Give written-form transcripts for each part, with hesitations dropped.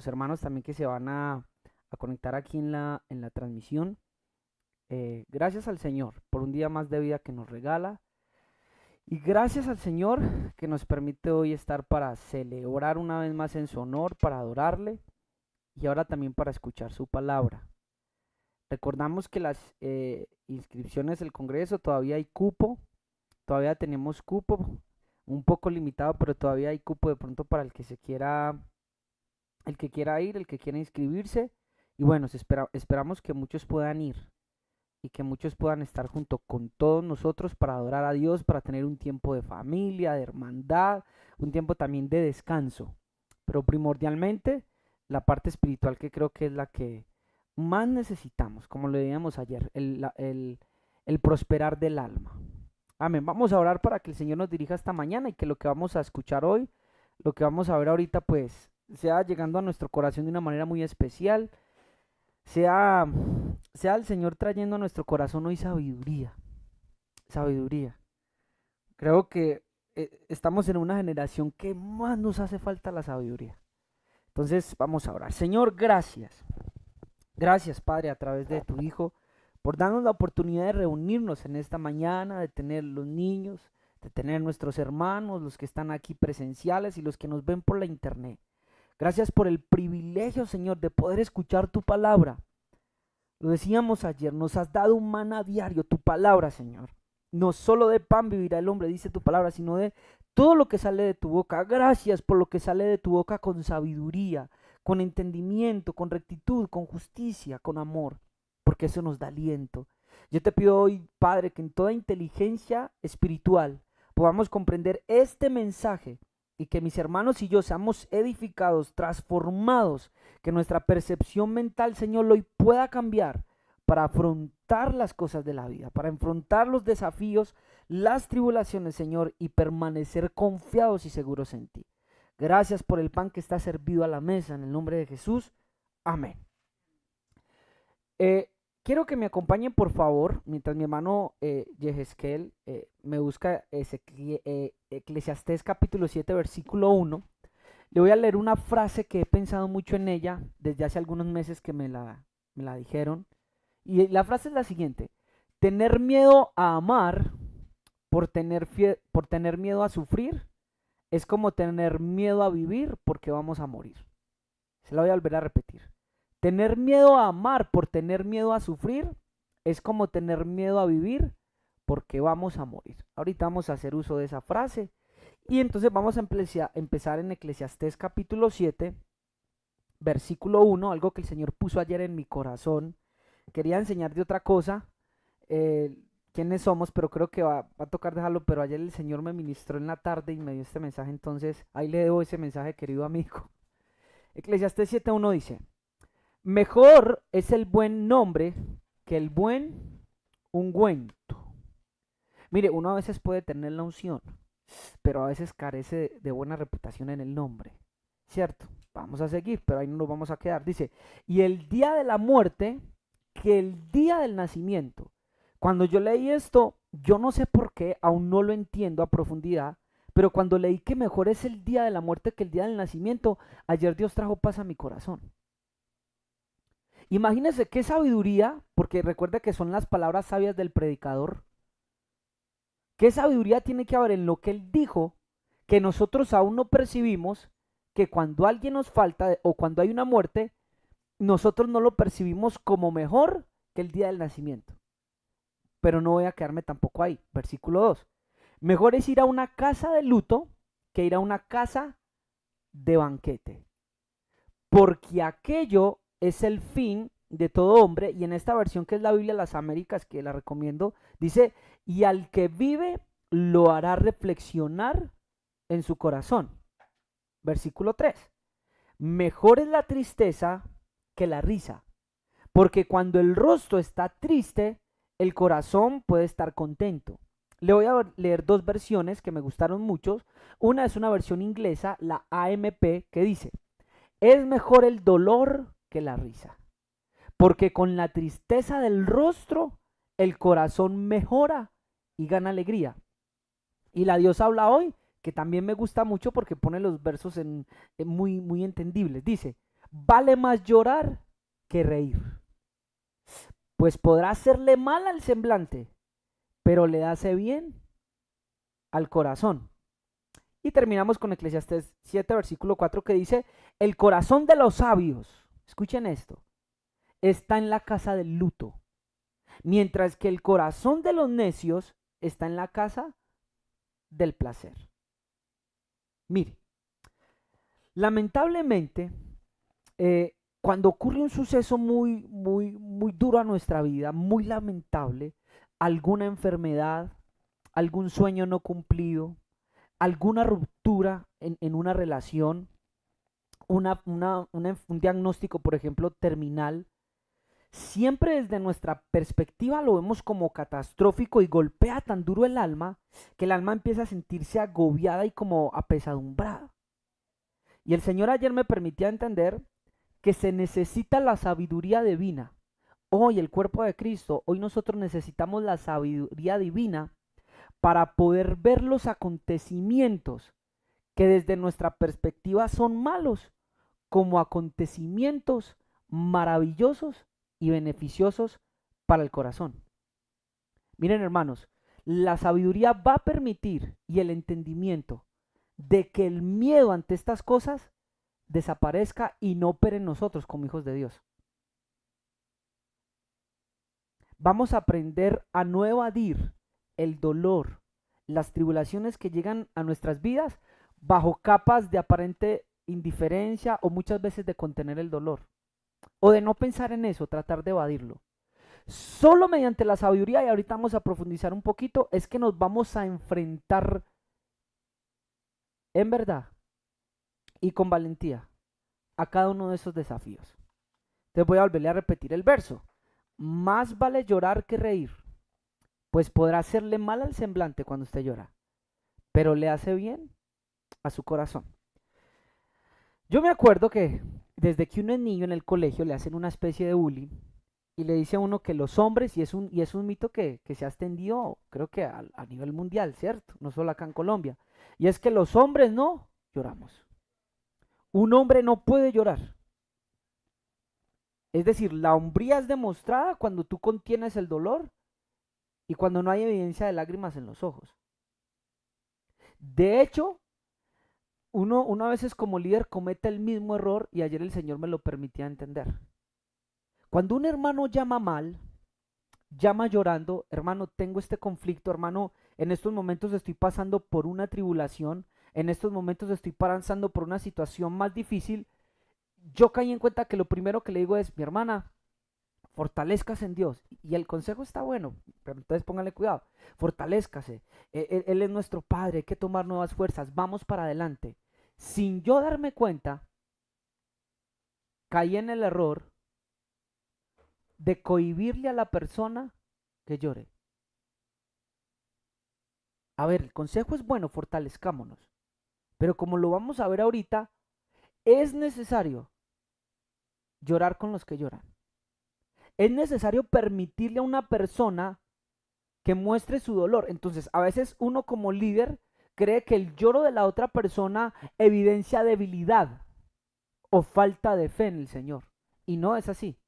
los hermanos también que se van a conectar aquí en la transmisión. Gracias al Señor por un día más de vida que nos regala. Y gracias al Señor que nos permite hoy estar para celebrar una vez más en su honor, para adorarle y ahora también para escuchar su palabra. Recordamos que las inscripciones del Congreso todavía hay cupo, todavía tenemos cupo, un poco limitado, pero todavía hay cupo de pronto para el que quiera ir, el que quiera inscribirse. Y bueno, esperamos que muchos puedan ir y que muchos puedan estar junto con todos nosotros para adorar a Dios, para tener un tiempo de familia, de hermandad, un tiempo también de descanso. Pero primordialmente la parte espiritual, que creo que es la que más necesitamos, como lo decíamos ayer, el prosperar del alma. Amén. Vamos a orar para que el Señor nos dirija esta mañana y que lo que vamos a escuchar hoy, lo que vamos a ver ahorita, pues sea llegando a nuestro corazón de una manera muy especial, sea, sea el Señor trayendo a nuestro corazón hoy sabiduría, sabiduría. Creo que estamos en una generación que más nos hace falta la sabiduría. Entonces vamos a orar. Señor, gracias. Gracias, Padre, a través de tu Hijo, por darnos la oportunidad de reunirnos en esta mañana, de tener los niños, de tener nuestros hermanos, los que están aquí presenciales y los que nos ven por la internet. Gracias por el privilegio, Señor, de poder escuchar tu palabra. Lo decíamos ayer, nos has dado un maná diario, tu palabra, Señor. No solo de pan vivirá el hombre, dice tu palabra, sino de todo lo que sale de tu boca. Gracias por lo que sale de tu boca con sabiduría, con entendimiento, con rectitud, con justicia, con amor, porque eso nos da aliento. Yo te pido hoy, Padre, que en toda inteligencia espiritual podamos comprender este mensaje y que mis hermanos y yo seamos edificados, transformados, que nuestra percepción mental, Señor, hoy pueda cambiar para afrontar las cosas de la vida, para enfrentar los desafíos, las tribulaciones, Señor, y permanecer confiados y seguros en ti. Gracias por el pan que está servido a la mesa, en el nombre de Jesús. Amén. Eh, Quiero que me acompañen, por favor, mientras mi hermano Yehezkel me busca Eclesiastés capítulo 7, versículo 1. Le voy a leer una frase que he pensado mucho en ella desde hace algunos meses que me la dijeron. Y la frase es la siguiente: tener miedo a amar por tener miedo a sufrir es como tener miedo a vivir porque vamos a morir. Se la voy a volver a repetir. Tener miedo a amar por tener miedo a sufrir es como tener miedo a vivir porque vamos a morir. Ahorita vamos a hacer uso de esa frase. Y entonces vamos a empezar en Eclesiastés capítulo 7, versículo 1, algo que el Señor puso ayer en mi corazón. Quería enseñar de otra cosa, eh, quiénes somos, pero creo que va a tocar dejarlo. Pero ayer el Señor me ministró en la tarde y me dio este mensaje, entonces ahí le debo ese mensaje, querido amigo. Eclesiastés 7:1 dice: mejor es el buen nombre que el buen ungüento. Mire, uno a veces puede tener la unción, pero a veces carece de buena reputación en el nombre, ¿cierto? Vamos a seguir, pero ahí no nos vamos a quedar. Dice: y el día de la muerte, que el día del nacimiento. Cuando yo leí esto, yo no sé por qué, aún no lo entiendo a profundidad, pero cuando leí que mejor es el día de la muerte que el día del nacimiento, ayer Dios trajo paz a mi corazón. Imagínense qué sabiduría, porque recuerda que son las palabras sabias del predicador. ¿Qué sabiduría tiene que haber en lo que él dijo que nosotros aún no percibimos, que cuando alguien nos falta o cuando hay una muerte, nosotros no lo percibimos como mejor que el día del nacimiento? Pero no voy a quedarme tampoco ahí. Versículo 2. Mejor es ir a una casa de luto que ir a una casa de banquete, porque aquello es el fin de todo hombre. Y en esta versión, que es la Biblia de las Américas, que la recomiendo, dice: y al que vive lo hará reflexionar en su corazón. Versículo 3. Mejor es la tristeza que la risa, porque cuando el rostro está triste, el corazón puede estar contento. Le voy a leer dos versiones que me gustaron mucho. Una es una versión inglesa, la AMP, que dice: es mejor el dolor que la risa, porque con la tristeza del rostro el corazón mejora y gana alegría. Y la Dios habla hoy, que también me gusta mucho porque pone los versos muy, muy entendibles. Dice: Vale más llorar que reír, pues podrá hacerle mal al semblante, pero le hace bien al corazón. Y terminamos con Eclesiastés 7, versículo 4, que dice, el corazón de los sabios, escuchen esto, está en la casa del luto, mientras que el corazón de los necios está en la casa del placer. Mire, lamentablemente, cuando ocurre un suceso muy duro a nuestra vida, muy lamentable, alguna enfermedad, algún sueño no cumplido, alguna ruptura en una relación, un diagnóstico, por ejemplo, terminal, siempre desde nuestra perspectiva lo vemos como catastrófico y golpea tan duro el alma que el alma empieza a sentirse agobiada y como apesadumbrada. Y el Señor ayer me permitía entender que se necesita la sabiduría divina. Hoy el cuerpo de Cristo, hoy nosotros necesitamos la sabiduría divina para poder ver los acontecimientos que desde nuestra perspectiva son malos como acontecimientos maravillosos y beneficiosos para el corazón. Miren, hermanos, la sabiduría va a permitir y el entendimiento de que el miedo ante estas cosas desaparezca y no opere en nosotros como hijos de Dios. Vamos a aprender a no evadir el dolor, las tribulaciones que llegan a nuestras vidas bajo capas de aparente indiferencia o muchas veces de contener el dolor o de no pensar en eso, tratar de evadirlo. Solo mediante la sabiduría, y ahorita vamos a profundizar un poquito, es que nos vamos a enfrentar en verdad y con valentía a cada uno de esos desafíos. Entonces voy a volverle a repetir el verso. Más vale llorar que reír, pues podrá hacerle mal al semblante cuando usted llora, pero le hace bien a su corazón. Yo me acuerdo que desde que uno es niño en el colegio le hacen una especie de bullying y le dice a uno que los hombres, y es un mito que se ha extendido creo que a nivel mundial, ¿cierto? No solo acá en Colombia. Y es que los hombres no lloramos. Un hombre no puede llorar. Es decir, la hombría es demostrada cuando tú contienes el dolor y cuando no hay evidencia de lágrimas en los ojos. De hecho, uno a veces como líder comete el mismo error y ayer el Señor me lo permitía entender. Cuando un hermano llama mal, llama llorando, hermano, tengo este conflicto, hermano, en estos momentos estoy pasando por una tribulación, en estos momentos estoy pasando por una situación más difícil, yo caí en cuenta que lo primero que le digo es, mi hermana, fortalezcase en Dios. Y el consejo está bueno, pero entonces póngale cuidado, fortalezcase, él es nuestro Padre, hay que tomar nuevas fuerzas, vamos para adelante. Sin yo darme cuenta, caí en el error de cohibirle a la persona que llore. A ver, el consejo es bueno, fortalezcámonos. Pero como lo vamos a ver ahorita, es necesario llorar con los que lloran. Es necesario permitirle a una persona que muestre su dolor. Entonces, a veces uno como líder cree que el lloro de la otra persona evidencia debilidad o falta de fe en el Señor. Y no es así.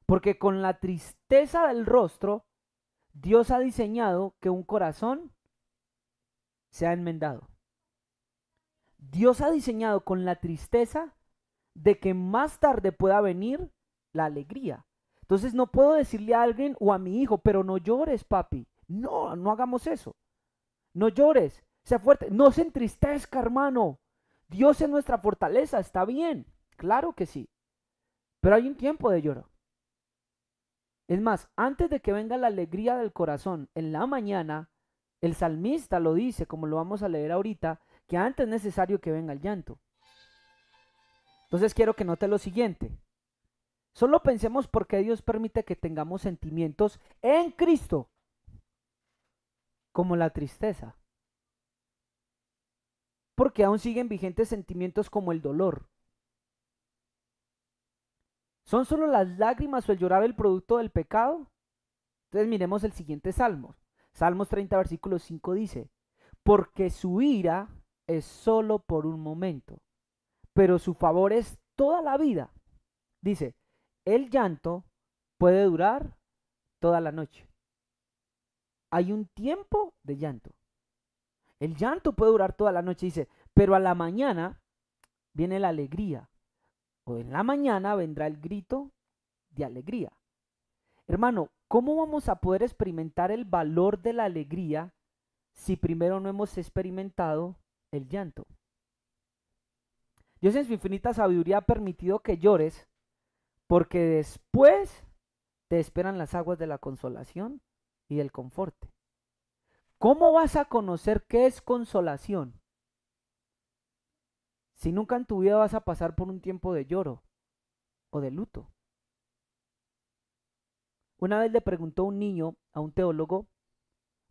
Porque con la tristeza del rostro, Dios ha diseñado que un corazón sea enmendado. Dios ha diseñado con la tristeza de que más tarde pueda venir la alegría. Entonces no puedo decirle a alguien o a mi hijo, pero no llores, papi. No, no hagamos eso. No llores, sea fuerte. No se entristezca, hermano. Dios es nuestra fortaleza, está bien. Claro que sí. Pero hay un tiempo de lloro. Es más, antes de que venga la alegría del corazón en la mañana, el salmista lo dice, como lo vamos a leer ahorita, que antes es necesario que venga el llanto. Entonces quiero que note lo siguiente. Solo pensemos por qué Dios permite que tengamos sentimientos en Cristo, como la tristeza. Porque aún siguen vigentes sentimientos como el dolor. ¿Son solo las lágrimas o el llorar el producto del pecado? Entonces miremos el siguiente salmo. Salmos 30, versículo 5 dice, porque su ira es solo por un momento, pero su favor es toda la vida. Dice, el llanto puede durar toda la noche. Hay un tiempo de llanto. El llanto puede durar toda la noche, dice, pero a la mañana viene la alegría. O en la mañana vendrá el grito de alegría. Hermano, ¿cómo vamos a poder experimentar el valor de la alegría si primero no hemos experimentado el llanto? Dios en su infinita sabiduría ha permitido que llores porque después te esperan las aguas de la consolación y del confort. ¿Cómo vas a conocer qué es consolación si nunca en tu vida vas a pasar por un tiempo de lloro o de luto? Una vez le preguntó un niño a un teólogo,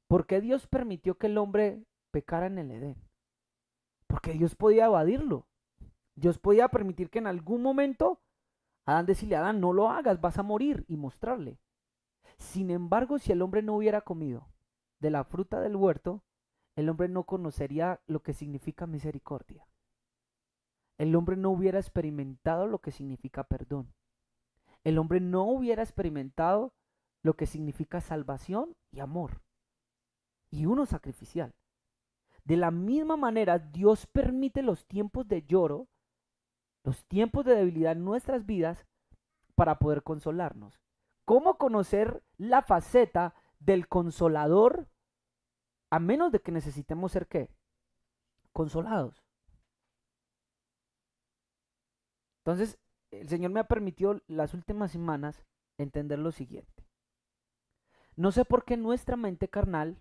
¿por qué Dios permitió que el hombre pecara en el Edén? Porque Dios podía evadirlo. Dios podía permitir que en algún momento Adán decirle, Adán, no lo hagas, vas a morir, y mostrarle. Sin embargo, si el hombre no hubiera comido de la fruta del huerto, el hombre no conocería lo que significa misericordia. El hombre no hubiera experimentado lo que significa perdón. El hombre no hubiera experimentado lo que significa salvación y amor. Y uno sacrificial. De la misma manera, Dios permite los tiempos de lloro, los tiempos de debilidad en nuestras vidas para poder consolarnos. ¿Cómo conocer la faceta del consolador a menos de que necesitemos ser qué? Consolados. Entonces, el Señor me ha permitido las últimas semanas entender lo siguiente. No sé por qué nuestra mente carnal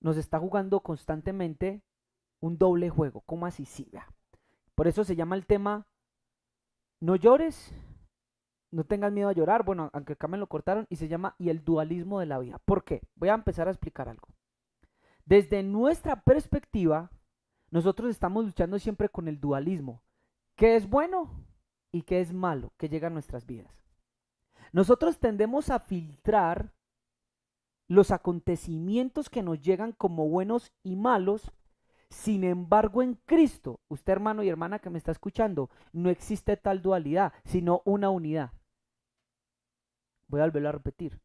nos está jugando constantemente un doble juego. ¿Cómo así? Sí, vea. Por eso se llama el tema no llores, no tengas miedo a llorar. Bueno, aunque acá me lo cortaron, y se llama y el dualismo de la vida. ¿Por qué? Voy a empezar a explicar algo. Desde nuestra perspectiva, nosotros estamos luchando siempre con el dualismo. ¿Qué es bueno y qué es malo que llega a nuestras vidas? Nosotros tendemos a filtrar los acontecimientos que nos llegan como buenos y malos. Sin embargo, en Cristo, usted hermano y hermana que me está escuchando, no existe tal dualidad, sino una unidad. Voy a volverlo a repetir.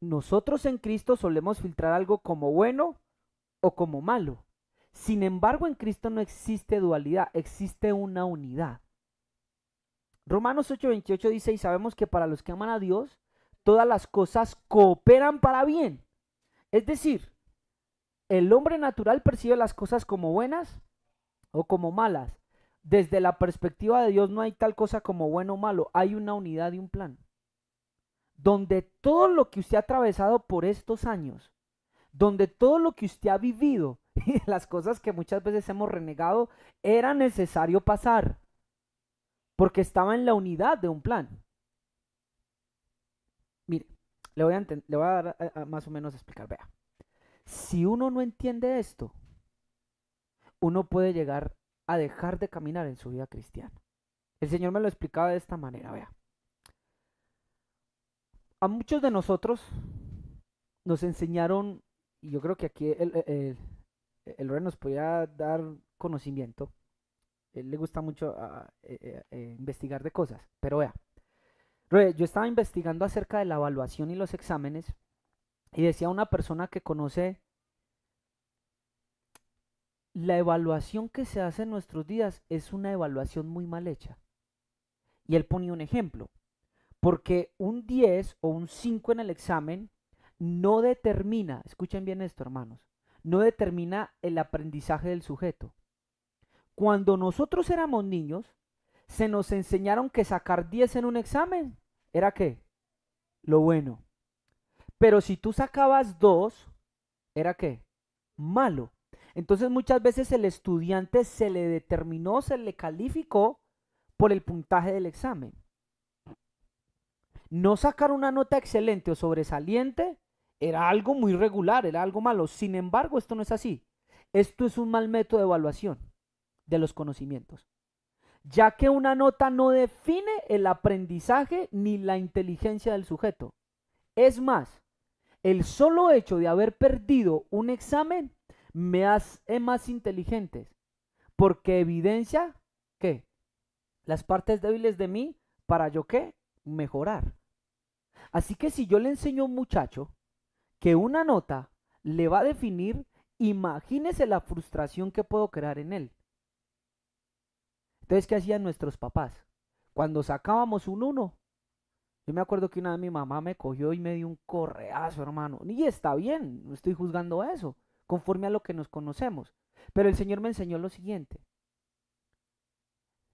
Nosotros en Cristo solemos filtrar algo como bueno o como malo. Sin embargo, en Cristo no existe dualidad, existe una unidad. Romanos 8:28 dice, y sabemos que para los que aman a Dios, todas las cosas cooperan para bien. Es decir, el hombre natural percibe las cosas como buenas o como malas. Desde la perspectiva de Dios no hay tal cosa como bueno o malo, hay una unidad y un plan. Donde todo lo que usted ha atravesado por estos años, donde todo lo que usted ha vivido y las cosas que muchas veces hemos renegado, era necesario pasar, porque estaba en la unidad de un plan. Mire, le voy a dar más o menos a explicar, vea. Si uno no entiende esto, uno puede llegar a dejar de caminar en su vida cristiana. El Señor me lo explicaba de esta manera, vea. A muchos de nosotros nos enseñaron, y yo creo que aquí el Rey nos podía dar conocimiento. Él le gusta mucho investigar de cosas, pero vea, yo estaba investigando acerca de la evaluación y los exámenes y decía una persona que conoce la evaluación que se hace en nuestros días es una evaluación muy mal hecha. Y él ponía un ejemplo, porque un 10 o un 5 en el examen no determina, escuchen bien esto hermanos, no determina el aprendizaje del sujeto. Cuando nosotros éramos niños, se nos enseñaron que sacar 10 en un examen era ¿qué? Lo bueno. Pero si tú sacabas 2, ¿era qué? Malo. Entonces muchas veces el estudiante se le determinó, se le calificó por el puntaje del examen. No sacar una nota excelente o sobresaliente era algo muy regular, era algo malo. Sin embargo, esto no es así. Esto es un mal método de evaluación de los conocimientos, ya que una nota no define el aprendizaje ni la inteligencia del sujeto. Es más, el solo hecho de haber perdido un examen me hace más inteligentes, porque evidencia, ¿qué? las partes débiles de mí para yo qué, mejorar. Así que si yo le enseño a un muchacho que una nota le va a definir, imagínese la frustración que puedo crear en él. Entonces, ¿qué hacían nuestros papás? Cuando sacábamos un 1, yo me acuerdo que una vez mi mamá me cogió y me dio un correazo, hermano. Y está bien, no estoy juzgando eso, conforme a lo que nos conocemos. Pero el Señor me enseñó lo siguiente.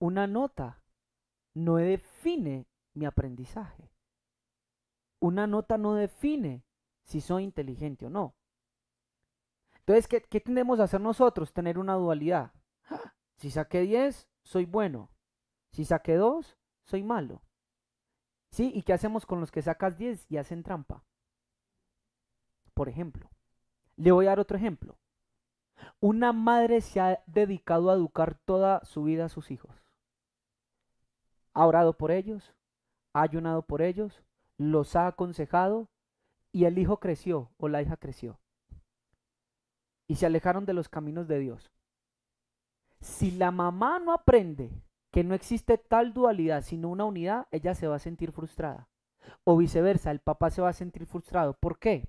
Una nota no define mi aprendizaje. Una nota no define si soy inteligente o no. Entonces, ¿qué tendemos a hacer nosotros? Tener una dualidad. Si saqué 10, soy bueno. Si saqué 2, soy malo. ¿Sí? ¿Y qué hacemos con los que sacas 10 y hacen trampa? Por ejemplo, le voy a dar otro ejemplo. Una madre se ha dedicado a educar toda su vida a sus hijos. Ha orado por ellos, ha ayunado por ellos, los ha aconsejado y el hijo creció o la hija creció. Y se alejaron de los caminos de Dios. Si la mamá no aprende que no existe tal dualidad sino una unidad, ella se va a sentir frustrada. O viceversa, el papá se va a sentir frustrado. ¿Por qué?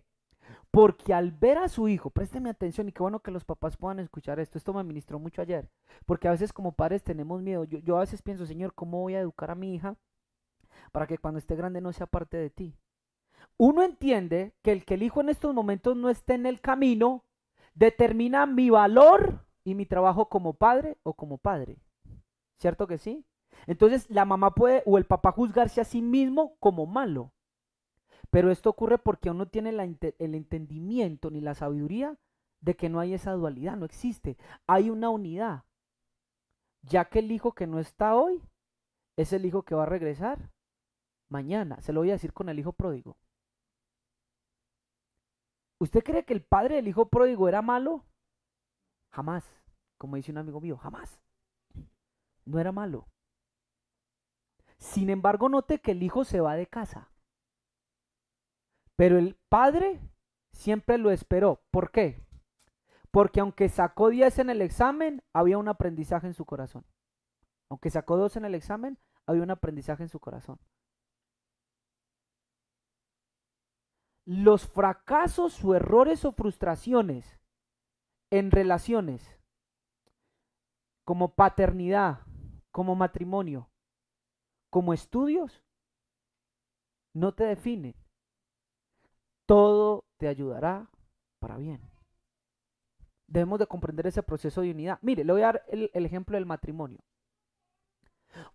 Porque al ver a su hijo, présteme atención y qué bueno que los papás puedan escuchar esto me ministró mucho ayer, porque a veces como padres tenemos miedo, yo a veces pienso, Señor, ¿cómo voy a educar a mi hija para que cuando esté grande no sea parte de ti? Uno entiende que el hijo en estos momentos no esté en el camino determina mi valor y mi trabajo como padre o como padre, ¿cierto que sí? Entonces la mamá puede o el papá juzgarse a sí mismo como malo. Pero esto ocurre porque uno tiene el entendimiento ni la sabiduría de que no hay esa dualidad, no existe. Hay una unidad. Ya que el hijo que no está hoy es el hijo que va a regresar mañana. Se lo voy a decir con el hijo pródigo. ¿Usted cree que el padre del hijo pródigo era malo? Jamás. Como dice un amigo mío, jamás. No era malo. Sin embargo, note que el hijo se va de casa. Pero el padre siempre lo esperó. ¿Por qué? Porque aunque sacó 10 en el examen, había un aprendizaje en su corazón. Aunque sacó 2 en el examen, había un aprendizaje en su corazón. Los fracasos o errores o frustraciones en relaciones, como paternidad, como matrimonio, como estudios, no te definen. Todo te ayudará para bien. Debemos de comprender ese proceso de unidad. Mire, le voy a dar el ejemplo del matrimonio.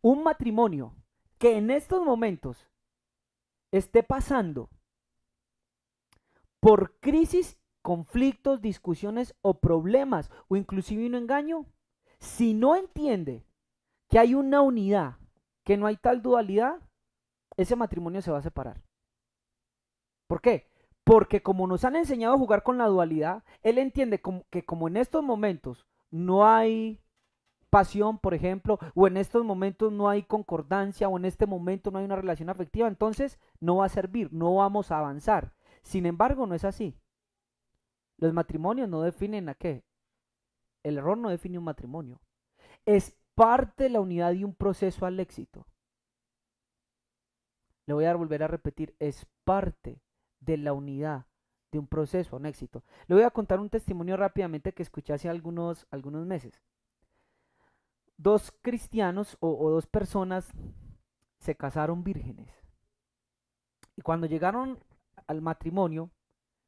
Un matrimonio que en estos momentos esté pasando por crisis, conflictos, discusiones o problemas o inclusive un engaño, si no entiende que hay una unidad, que no hay tal dualidad, ese matrimonio se va a separar. ¿Por qué? Porque como nos han enseñado a jugar con la dualidad, él entiende que como en estos momentos no hay pasión, por ejemplo, o en estos momentos no hay concordancia, o en este momento no hay una relación afectiva, entonces no va a servir, no vamos a avanzar. Sin embargo, no es así. Los matrimonios no definen a qué. El error no define un matrimonio. Es parte de la unidad y un proceso al éxito. Le voy a volver a repetir, es parte de la unidad de un proceso a un éxito. Le voy a contar un testimonio rápidamente que escuché hace algunos meses. Dos cristianos o dos personas se casaron vírgenes. Y cuando llegaron al matrimonio,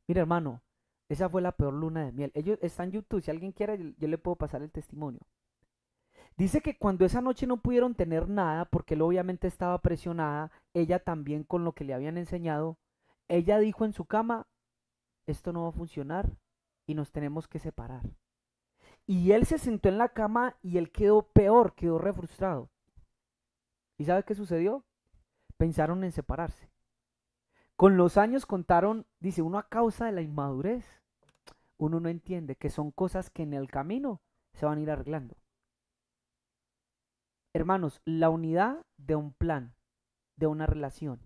mira hermano, esa fue la peor luna de miel. Ellos están en YouTube, si alguien quiere, yo le puedo pasar el testimonio. Dice que cuando esa noche no pudieron tener nada, porque él obviamente estaba presionada, ella también con lo que le habían enseñado, ella dijo en su cama, esto no va a funcionar y nos tenemos que separar. Y él se sentó en la cama y él quedó peor, quedó re frustrado. ¿Y sabe qué sucedió? Pensaron en separarse. Con los años contaron, dice, uno a causa de la inmadurez, uno no entiende que son cosas que en el camino se van a ir arreglando. Hermanos, la unidad de un plan, de una relación.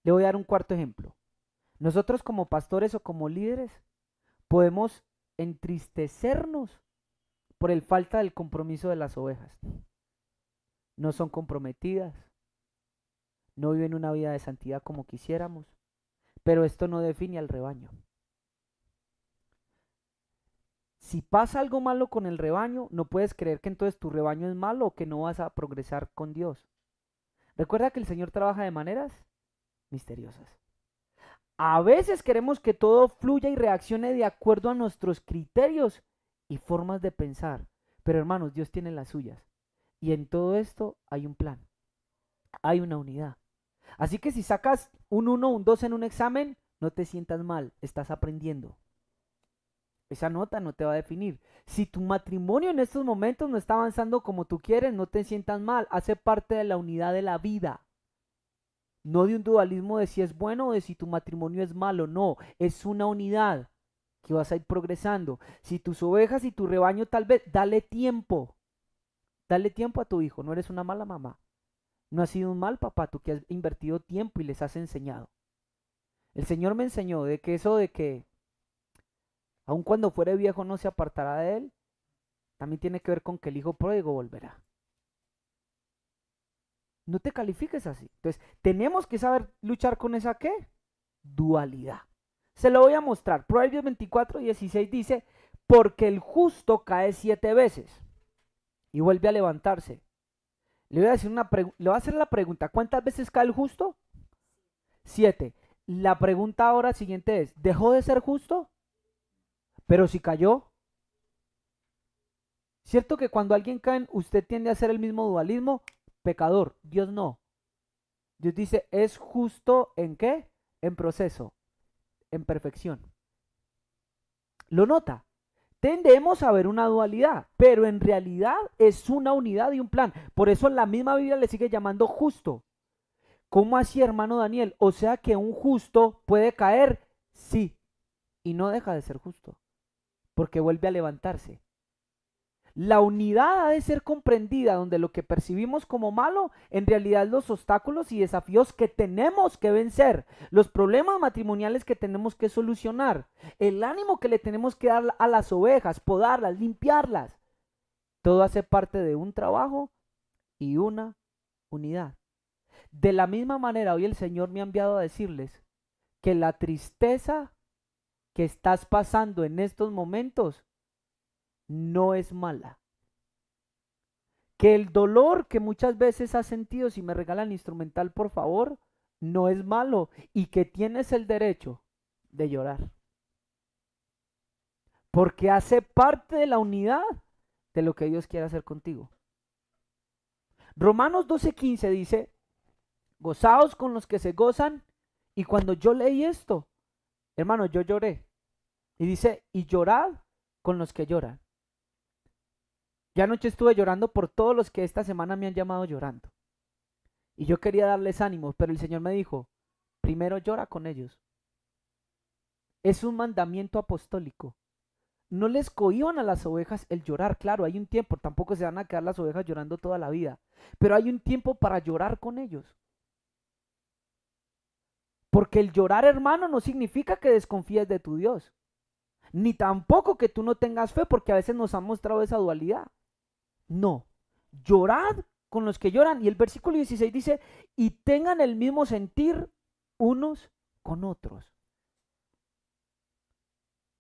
Le voy a dar un cuarto ejemplo. Nosotros como pastores o como líderes podemos entristecernos por el falta del compromiso de las ovejas. No son comprometidas, no viven una vida de santidad como quisiéramos, pero esto no define al rebaño. Si pasa algo malo con el rebaño, no puedes creer que entonces tu rebaño es malo o que no vas a progresar con Dios. Recuerda que el Señor trabaja de maneras misteriosas. A veces queremos que todo fluya y reaccione de acuerdo a nuestros criterios y formas de pensar. Pero hermanos, Dios tiene las suyas. Y en todo esto hay un plan. Hay una unidad. Así que si sacas un 1, un 2 en un examen, no te sientas mal, estás aprendiendo. Esa nota no te va a definir. Si tu matrimonio en estos momentos no está avanzando como tú quieres, no te sientas mal, hace parte de la unidad de la vida. No de un dualismo de si es bueno o de si tu matrimonio es malo, no, es una unidad que vas a ir progresando. Si tus ovejas y tu rebaño tal vez, dale tiempo a tu hijo, no eres una mala mamá. No has sido un mal papá, tú que has invertido tiempo y les has enseñado. El Señor me enseñó de que eso de que aun cuando fuere viejo no se apartará de él, también tiene que ver con que el hijo pródigo volverá. No te califiques así. Entonces, tenemos que saber luchar con esa ¿qué? Dualidad. Se lo voy a mostrar. Proverbios 24:16 dice, porque el justo cae 7 veces y vuelve a levantarse. Le voy a hacer la pregunta, ¿cuántas veces cae el justo? 7. La pregunta ahora siguiente es, ¿dejó de ser justo? Pero si cayó, ¿cierto que cuando alguien cae, usted tiende a hacer el mismo dualismo? Pecador, Dios no. Dios dice, ¿es justo en qué? En proceso, en perfección. ¿Lo nota? Tendemos a ver una dualidad, pero en realidad es una unidad y un plan. Por eso la misma Biblia le sigue llamando justo. ¿Cómo así, hermano Daniel? O sea que un justo puede caer, sí, y no deja de ser justo, porque vuelve a levantarse. La unidad ha de ser comprendida donde lo que percibimos como malo, en realidad los obstáculos y desafíos que tenemos que vencer, los problemas matrimoniales que tenemos que solucionar, el ánimo que le tenemos que dar a las ovejas, podarlas, limpiarlas. Todo hace parte de un trabajo y una unidad. De la misma manera, hoy el Señor me ha enviado a decirles que la tristeza que estás pasando en estos momentos no es mala. Que el dolor que muchas veces has sentido, si me regalan instrumental, por favor, no es malo y que tienes el derecho de llorar. Porque hace parte de la unidad de lo que Dios quiere hacer contigo. Romanos 12:15 dice, gozaos con los que se gozan. Y cuando yo leí esto, hermano, yo lloré. Y dice, y llorad con los que lloran. Ya anoche estuve llorando por todos los que esta semana me han llamado llorando. Y yo quería darles ánimo, pero el Señor me dijo, primero llora con ellos. Es un mandamiento apostólico. No les cohíban a las ovejas el llorar, claro, hay un tiempo, tampoco se van a quedar las ovejas llorando toda la vida, pero hay un tiempo para llorar con ellos. Porque el llorar, hermano, no significa que desconfíes de tu Dios, ni tampoco que tú no tengas fe, porque a veces nos han mostrado esa dualidad. No, llorad con los que lloran. Y el versículo 16 dice, y tengan el mismo sentir unos con otros.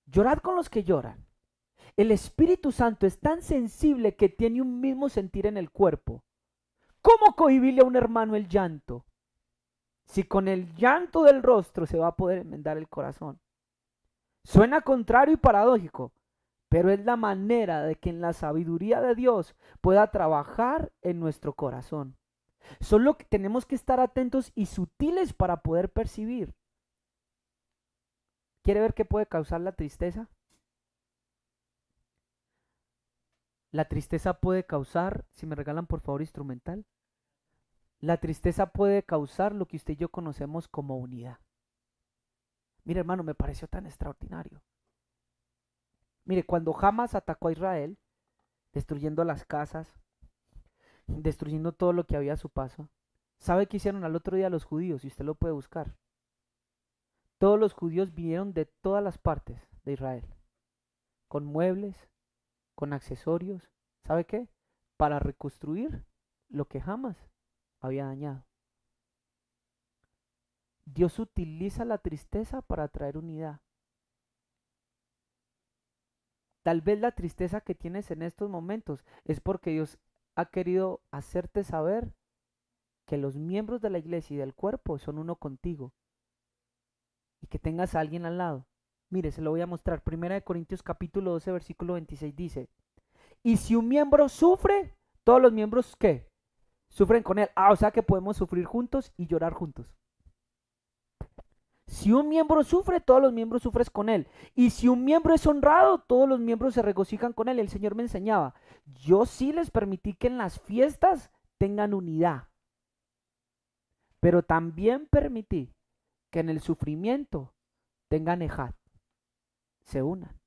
Llorad con los que lloran. El Espíritu Santo es tan sensible que tiene un mismo sentir en el cuerpo. ¿Cómo cohibirle a un hermano el llanto? Si con el llanto del rostro se va a poder enmendar el corazón. Suena contrario y paradójico, pero es la manera de que en la sabiduría de Dios pueda trabajar en nuestro corazón. Solo que tenemos que estar atentos y sutiles para poder percibir. ¿Quiere ver qué puede causar la tristeza? La tristeza puede causar, si me regalan por favor instrumental, la tristeza puede causar lo que usted y yo conocemos como unidad. Mire, hermano, me pareció tan extraordinario. Mire, cuando Hamas atacó a Israel, destruyendo las casas, destruyendo todo lo que había a su paso, ¿sabe qué hicieron al otro día los judíos? Y usted lo puede buscar. Todos los judíos vinieron de todas las partes de Israel, con muebles, con accesorios. ¿Sabe qué? Para reconstruir lo que jamás había dañado. Dios utiliza la tristeza para traer unidad. Tal vez la tristeza que tienes en estos momentos es porque Dios ha querido hacerte saber que los miembros de la iglesia y del cuerpo son uno contigo y que tengas a alguien al lado. Mire, se lo voy a mostrar. 1 Corintios capítulo 12, versículo 26 dice, y si un miembro sufre, todos los miembros, ¿qué? Sufren con él. O sea que podemos sufrir juntos y llorar juntos. Si un miembro sufre, todos los miembros sufren con él. Y si un miembro es honrado, todos los miembros se regocijan con él. El Señor me enseñaba, yo sí les permití que en las fiestas tengan unidad, pero también permití que en el sufrimiento tengan ejad, se unan.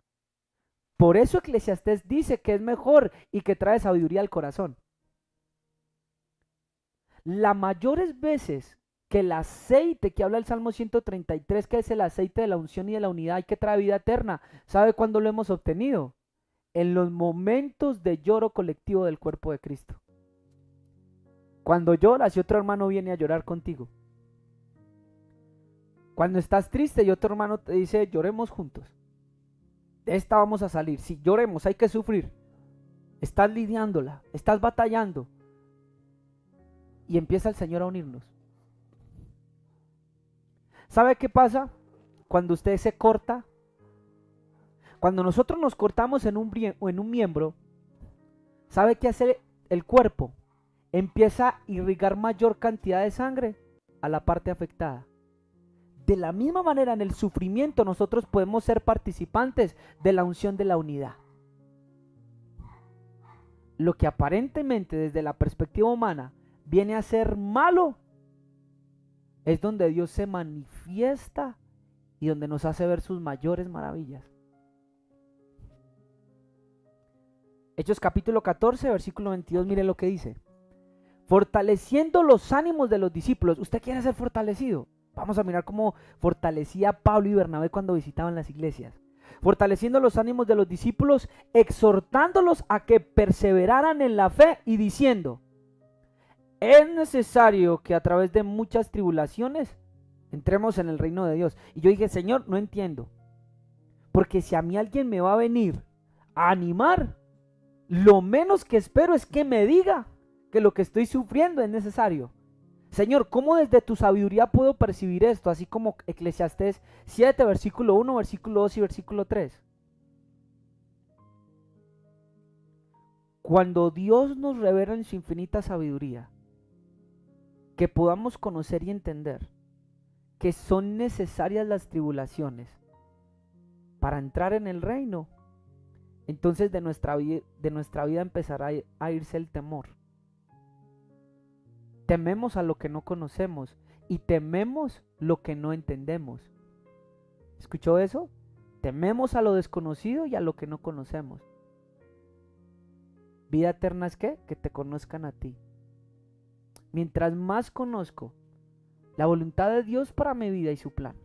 Por eso Eclesiastés dice que es mejor y que trae sabiduría al corazón. Las mayores veces que el aceite que habla el Salmo 133, que es el aceite de la unción y de la unidad y que trae vida eterna, ¿sabe cuándo lo hemos obtenido? En los momentos de lloro colectivo del cuerpo de Cristo. Cuando lloras y otro hermano viene a llorar contigo. Cuando estás triste y otro hermano te dice, lloremos juntos. De esta vamos a salir. Si lloremos, hay que sufrir. Estás lidiándola, estás batallando. Y empieza el Señor a unirnos. ¿Sabe qué pasa? Cuando usted se corta, cuando nosotros nos cortamos en un miembro, ¿sabe qué hace el cuerpo? Empieza a irrigar mayor cantidad de sangre a la parte afectada. De la misma manera, en el sufrimiento nosotros podemos ser participantes de la unción de la unidad. Lo que aparentemente desde la perspectiva humana viene a ser malo, es donde Dios se manifiesta y donde nos hace ver sus mayores maravillas. Hechos capítulo 14, versículo 22, mire lo que dice. Fortaleciendo los ánimos de los discípulos. ¿Usted quiere ser fortalecido? Vamos a mirar cómo fortalecía Pablo y Bernabé cuando visitaban las iglesias. Fortaleciendo los ánimos de los discípulos, exhortándolos a que perseveraran en la fe y diciendo, es necesario que a través de muchas tribulaciones entremos en el reino de Dios. Y yo dije, Señor, no entiendo. Porque si a mí alguien me va a venir a animar, lo menos que espero es que me diga que lo que estoy sufriendo es necesario. Señor, ¿cómo desde tu sabiduría puedo percibir esto? Así como Eclesiastés 7, versículo 1, versículo 2 y versículo 3. Cuando Dios nos revela en su infinita sabiduría, que podamos conocer y entender que son necesarias las tribulaciones para entrar en el reino, entonces de nuestra vida empezará a irse el temor. Tememos a lo que no conocemos y tememos lo que no entendemos. ¿Escuchó eso? Tememos a lo desconocido y a lo que no conocemos. Vida eterna es ¿qué? Que te conozcan a ti. Mientras más conozco la voluntad de Dios para mi vida y su plan,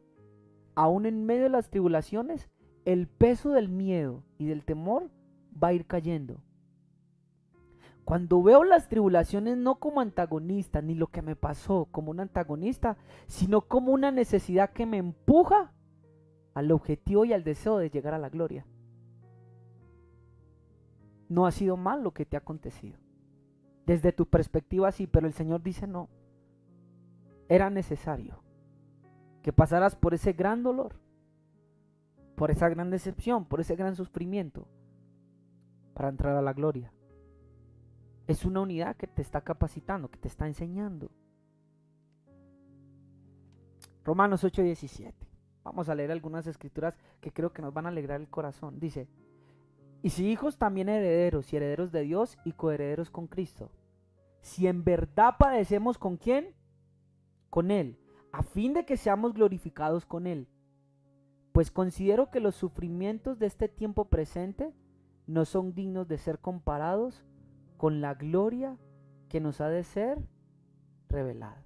aún en medio de las tribulaciones, el peso del miedo y del temor va a ir cayendo. Cuando veo las tribulaciones no como antagonista, ni lo que me pasó como un antagonista, sino como una necesidad que me empuja al objetivo y al deseo de llegar a la gloria. No ha sido mal lo que te ha acontecido. Desde tu perspectiva sí, pero el Señor dice no. Era necesario que pasaras por ese gran dolor, por esa gran decepción, por ese gran sufrimiento, para entrar a la gloria. Es una unidad que te está capacitando, que te está enseñando. Romanos 8:17. Vamos a leer algunas escrituras que creo que nos van a alegrar el corazón. Dice, y si hijos también herederos y herederos de Dios y coherederos con Cristo. Si en verdad padecemos ¿con quién? Con Él, a fin de que seamos glorificados con Él. Pues considero que los sufrimientos de este tiempo presente no son dignos de ser comparados con la gloria que nos ha de ser revelada.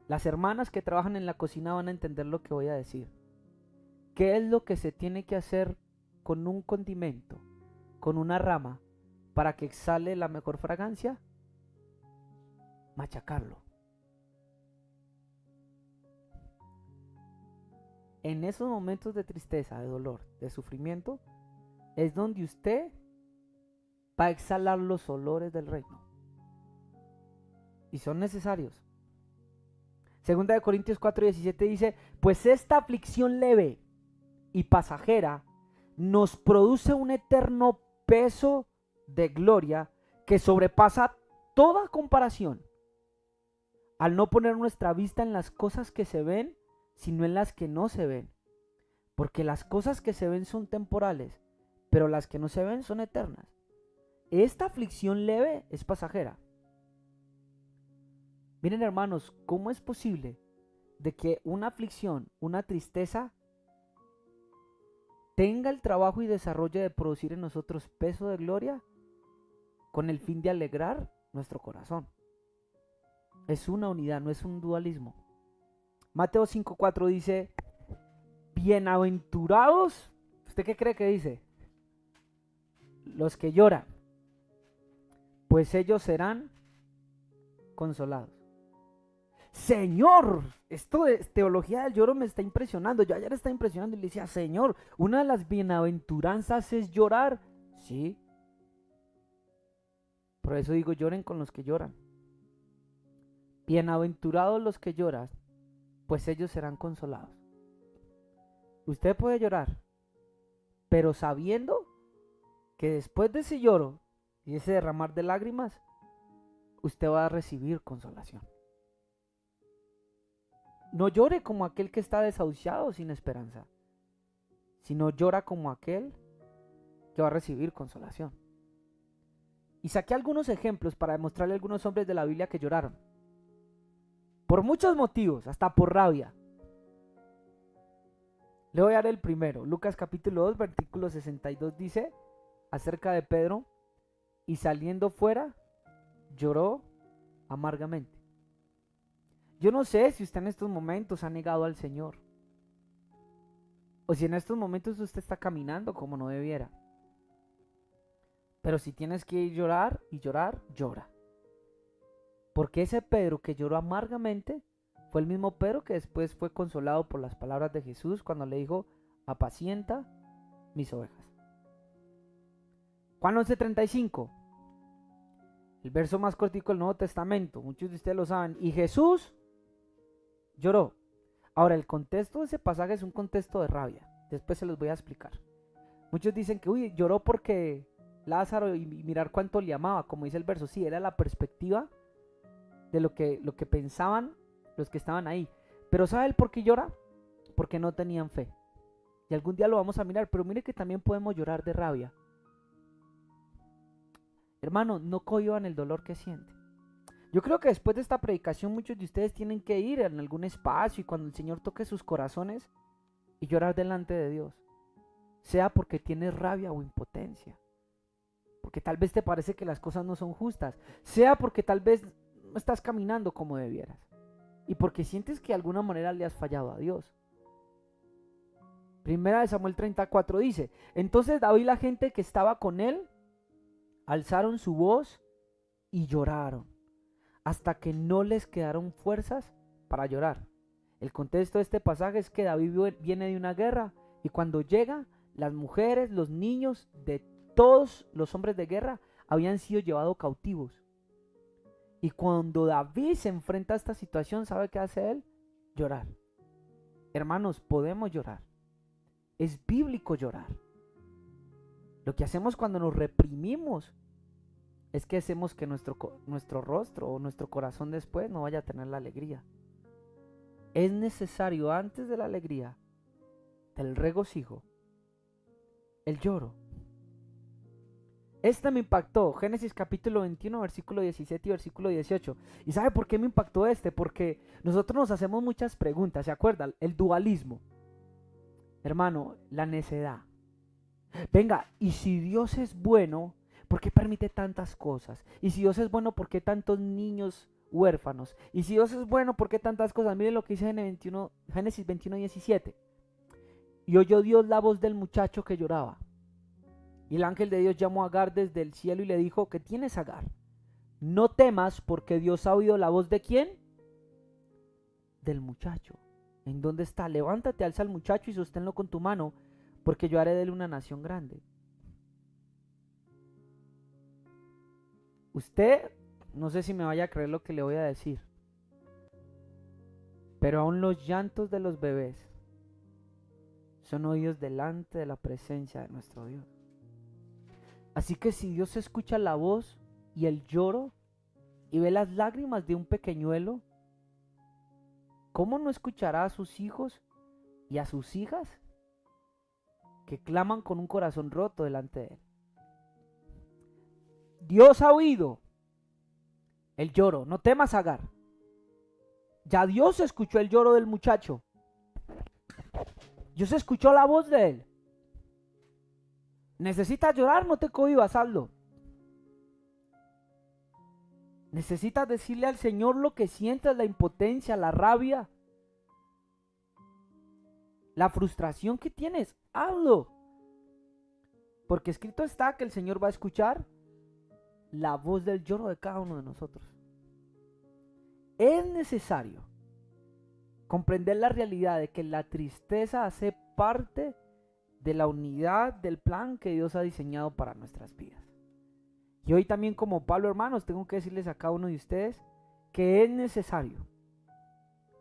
Las hermanas que trabajan en la cocina van a entender lo que voy a decir. ¿Qué es lo que se tiene que hacer con un condimento, con una rama, para que exhale la mejor fragancia? Machacarlo. En esos momentos de tristeza, de dolor, de sufrimiento, es donde usted va a exhalar los olores del reino. Y son necesarios. Segunda de Corintios 4:17 dice, pues esta aflicción leve y pasajera nos produce un eterno peso de gloria que sobrepasa toda comparación, al no poner nuestra vista en las cosas que se ven, sino en las que no se ven. Porque las cosas que se ven son temporales, pero las que no se ven son eternas. Esta aflicción leve es pasajera. Miren, hermanos, ¿cómo es posible de que una aflicción, una tristeza, tenga el trabajo y desarrollo de producir en nosotros peso de gloria con el fin de alegrar nuestro corazón? Es una unidad, no es un dualismo. Mateo 5:4 dice, bienaventurados, ¿usted qué cree que dice? Los que lloran, pues ellos serán consolados. Señor, esto de teología del lloro me está impresionando. Yo ayer estaba impresionando y le decía, Señor, una de las bienaventuranzas es llorar. Sí. Por eso digo, lloren con los que lloran. Bienaventurados los que lloran, pues ellos serán consolados. Usted puede llorar, pero sabiendo que después de ese lloro y ese derramar de lágrimas, usted va a recibir consolación. No llore como aquel que está desahuciado sin esperanza, sino llora como aquel que va a recibir consolación. Y saqué algunos ejemplos para demostrarle a algunos hombres de la Biblia que lloraron. Por muchos motivos, hasta por rabia. Le voy a dar el primero. Lucas capítulo 2, versículo 62 dice acerca de Pedro, y saliendo fuera, lloró amargamente. Yo no sé si usted en estos momentos ha negado al Señor, o si en estos momentos usted está caminando como no debiera. Pero si tienes que llorar y llorar, llora. Porque ese Pedro que lloró amargamente fue el mismo Pedro que después fue consolado por las palabras de Jesús cuando le dijo, apacienta mis ovejas. Juan 11:35, el verso más cortico del Nuevo Testamento, muchos de ustedes lo saben, y Jesús lloró. Ahora, el contexto de ese pasaje es un contexto de rabia, después se los voy a explicar. Muchos dicen que lloró porque Lázaro y mirar cuánto le amaba, como dice el verso. Sí, era la perspectiva de lo que pensaban los que estaban ahí. Pero ¿sabe el por qué llora? Porque no tenían fe. Y algún día lo vamos a mirar, pero mire que también podemos llorar de rabia. Hermano, no cohíban el dolor que sienten. Yo creo que después de esta predicación muchos de ustedes tienen que ir en algún espacio y cuando el Señor toque sus corazones y llorar delante de Dios. Sea porque tienes rabia o impotencia. Porque tal vez te parece que las cosas no son justas. Sea porque tal vez no estás caminando como debieras. Y porque sientes que de alguna manera le has fallado a Dios. Primera de Samuel 34 dice, entonces David y la gente que estaba con él alzaron su voz y lloraron, hasta que no les quedaron fuerzas para llorar. El contexto de este pasaje es que David viene de una guerra y cuando llega, las mujeres, los niños de todos los hombres de guerra habían sido llevados cautivos. Y cuando David se enfrenta a esta situación, ¿sabe qué hace él? Llorar. Hermanos, podemos llorar. Es bíblico llorar. Lo que hacemos cuando nos reprimimos es que hacemos que nuestro rostro o nuestro corazón después no vaya a tener la alegría. Es necesario antes de la alegría, del regocijo, el lloro. Esta me impactó, Génesis capítulo 21, versículo 17 y versículo 18. ¿Y sabe por qué me impactó este? Porque nosotros nos hacemos muchas preguntas, ¿se acuerdan? El dualismo. Hermano, la necedad. Venga, y si Dios es bueno, ¿por qué permite tantas cosas? Y si Dios es bueno, ¿por qué tantos niños huérfanos? Y si Dios es bueno, ¿por qué tantas cosas? Miren lo que dice en Génesis 21, 17. Y oyó Dios la voz del muchacho que lloraba. Y el ángel de Dios llamó a Agar desde el cielo y le dijo: ¿qué tienes, Agar? No temas, porque Dios ha oído la voz ¿de quién? Del muchacho. ¿En dónde está? Levántate, alza al muchacho y sosténlo con tu mano, porque yo haré de él una nación grande. Usted, no sé si me vaya a creer lo que le voy a decir, pero aún los llantos de los bebés son oídos delante de la presencia de nuestro Dios. Así que si Dios escucha la voz y el lloro y ve las lágrimas de un pequeñuelo, ¿cómo no escuchará a sus hijos y a sus hijas que claman con un corazón roto delante de él? Dios ha oído el lloro. No temas, Agar. Ya Dios escuchó el lloro del muchacho. Dios escuchó la voz de él. Necesitas llorar, no te cohibas, hazlo. Necesitas decirle al Señor lo que sientes, la impotencia, la rabia, la frustración que tienes, hazlo. Porque escrito está que el Señor va a escuchar la voz del lloro de cada uno de nosotros. Es necesario comprender la realidad de que la tristeza hace parte de la unidad del plan que Dios ha diseñado para nuestras vidas. Y hoy también, como Pablo, hermanos, tengo que decirles a cada uno de ustedes que es necesario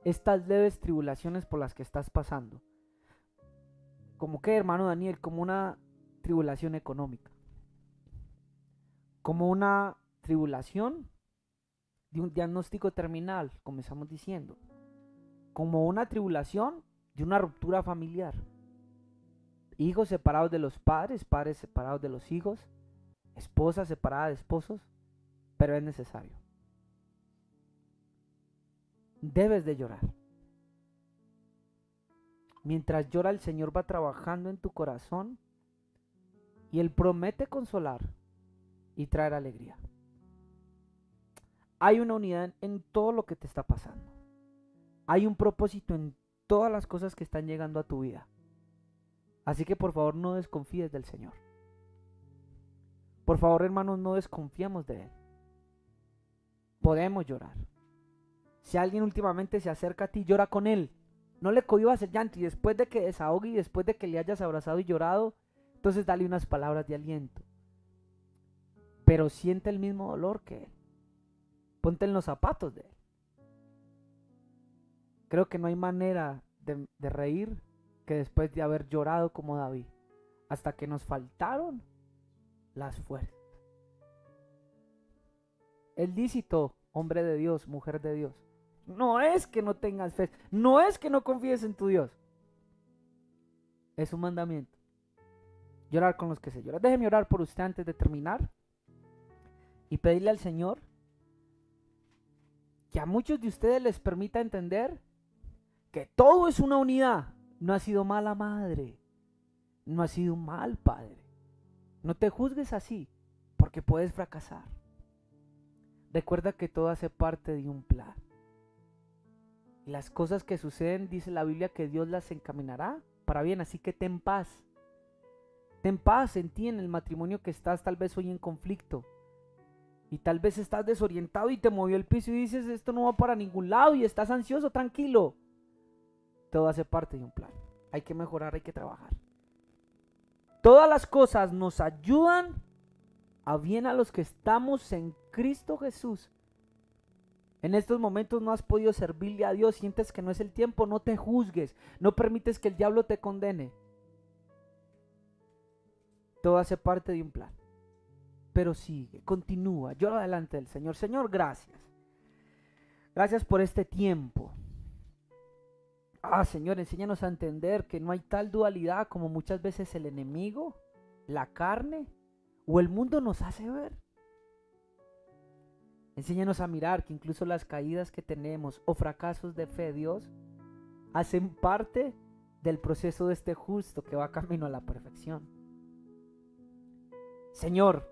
estas leves tribulaciones por las que estás pasando. ¿Como qué, hermano Daniel? Como una tribulación económica, como una tribulación de un diagnóstico terminal, como estamos diciendo, como una tribulación de una ruptura familiar, hijos separados de los padres, padres separados de los hijos, esposa separada de esposos, pero es necesario. Debes de llorar. Mientras llora, el Señor va trabajando en tu corazón y Él promete consolar y traer alegría. Hay una unidad en todo lo que te está pasando. Hay un propósito en todas las cosas que están llegando a tu vida. Así que por favor no desconfíes del Señor. Por favor, hermanos, no desconfiemos de Él. Podemos llorar. Si alguien últimamente se acerca a ti, llora con Él. No le cohibas el llanto, y después de que desahogue y después de que le hayas abrazado y llorado, entonces dale unas palabras de aliento. Pero siente el mismo dolor que Él. Ponte en los zapatos de Él. Creo que no hay manera de reír que después de haber llorado como David, hasta que nos faltaron las fuerzas. Es lícito, hombre de Dios, mujer de Dios. No es que no tengas fe, no es que no confíes en tu Dios. Es un mandamiento. Llorar con los que se lloran. Déjeme orar por usted antes de terminar y pedirle al Señor que a muchos de ustedes les permita entender que todo es una unidad. No has sido mala madre, no has sido un mal padre. No te juzgues así, porque puedes fracasar. Recuerda que todo hace parte de un plan. Y las cosas que suceden, dice la Biblia, que Dios las encaminará para bien. Así que ten paz. Ten paz en ti, en el matrimonio que estás tal vez hoy en conflicto. Y tal vez estás desorientado y te movió el piso y dices, esto no va para ningún lado, y estás ansioso. Tranquilo. Todo hace parte de un plan. Hay que mejorar, hay que trabajar. Todas las cosas nos ayudan a bien a los que estamos en Cristo Jesús. En estos momentos no has podido servirle a Dios, sientes que no es el tiempo, no te juzgues, no permites que el diablo te condene. Todo hace parte de un plan. Pero sigue, continúa, llora delante del Señor. Señor, gracias. Gracias por este tiempo. Señor, enséñanos a entender que no hay tal dualidad como muchas veces el enemigo, la carne o el mundo nos hace ver. Enséñanos a mirar que incluso las caídas que tenemos o fracasos de fe, Dios, hacen parte del proceso de este justo que va camino a la perfección. Señor,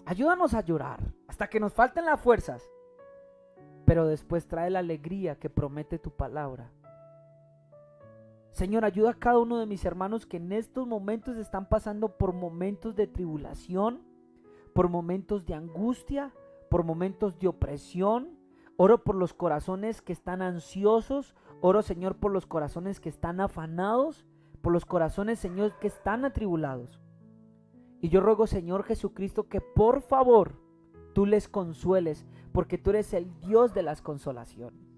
ayúdanos a llorar hasta que nos falten las fuerzas, pero después trae la alegría que promete tu palabra. Señor, ayuda a cada uno de mis hermanos que en estos momentos están pasando por momentos de tribulación, por momentos de angustia, por momentos de opresión. Oro por los corazones que están ansiosos. Oro, Señor, por los corazones que están afanados, por los corazones, Señor, que están atribulados. Y yo ruego, Señor Jesucristo, que por favor tú les consueles, porque tú eres el Dios de las consolaciones.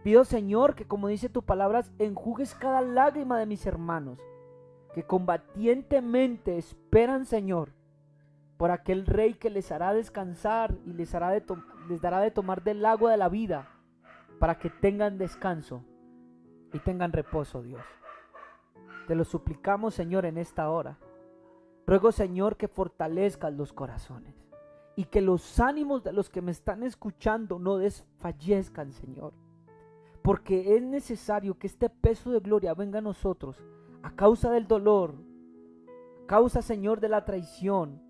Pido, Señor, que como dice tu palabra, enjugues cada lágrima de mis hermanos, que combatientemente esperan, Señor, por aquel Rey que les hará descansar y les dará de tomar del agua de la vida, para que tengan descanso y tengan reposo, Dios. Te lo suplicamos, Señor, en esta hora. Ruego, Señor, que fortalezcas los corazones y que los ánimos de los que me están escuchando no desfallezcan, Señor. Porque es necesario que este peso de gloria venga a nosotros a causa del dolor, a causa, Señor, de la traición,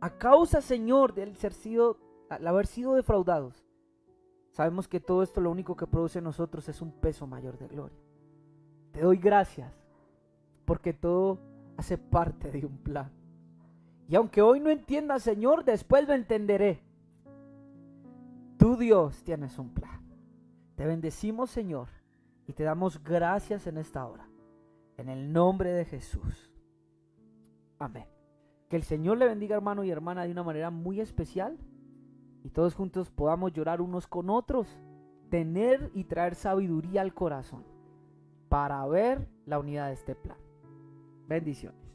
a causa, Señor, al haber sido defraudados. Sabemos que todo esto lo único que produce en nosotros es un peso mayor de gloria. Te doy gracias porque todo hace parte de un plan. Y aunque hoy no entienda, Señor, después lo entenderé. Tú, Dios, tienes un plan. Te bendecimos, Señor, y te damos gracias en esta hora. En el nombre de Jesús. Amén. Que el Señor le bendiga, hermano y hermana, de una manera muy especial. Y todos juntos podamos llorar unos con otros. Tener y traer sabiduría al corazón para ver la unidad de este plan. Bendiciones.